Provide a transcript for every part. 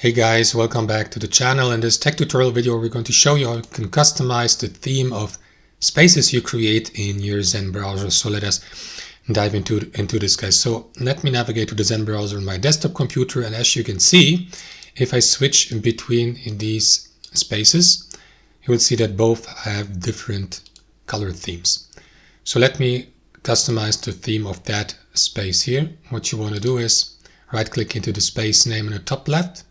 Hey guys, welcome back to the channel. In this tech tutorial video, we're going to show you how you can customize the theme of spaces you create in your Zen browser. So let us dive into this, guys. So let me navigate to the Zen browser on my desktop computer. And as you can see, if I switch in between these spaces, you will see that both have different color themes. So let me customize the theme of that space here. What you want to do is right click into the space name in the top left.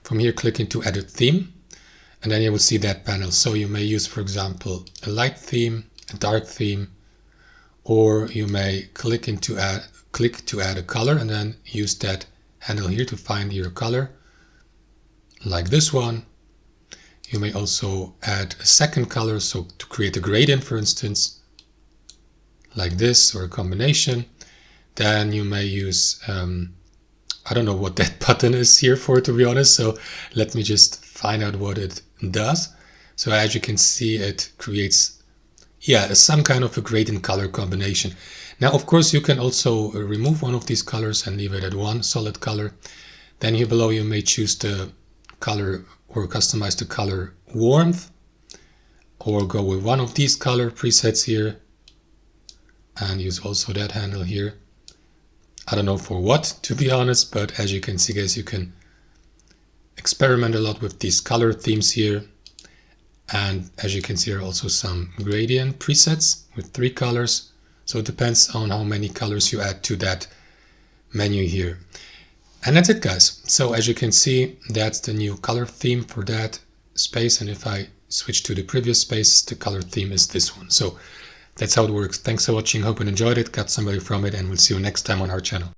From here, click into Edit Theme, and then you will see that panel. So you may use, for example, a light theme, a dark theme, or you may click to add a color, and then use that handle here to find your color, like this one. You may also add a second color, so to create a gradient, for instance, like this, or a combination. Then you may use I don't know what that button is here for, to be honest, so let me just find out what it does. So as you can see, it creates, some kind of a gradient color combination. Now, of course, you can also remove one of these colors and leave it at one solid color. Then here below, you may choose the color or customize the color warmth, or go with one of these color presets here and use also that handle here. I don't know for what, to be honest, but as you can see, guys, you can experiment a lot with these color themes here. And as you can see, there are also some gradient presets with 3 colors. So it depends on how many colors you add to that menu here. And that's it, guys. So as you can see, that's the new color theme for that space. And if I switch to the previous space, the color theme is this one. So that's how it works. Thanks for watching. Hope you enjoyed it, got somebody from it, and we'll see you next time on our channel.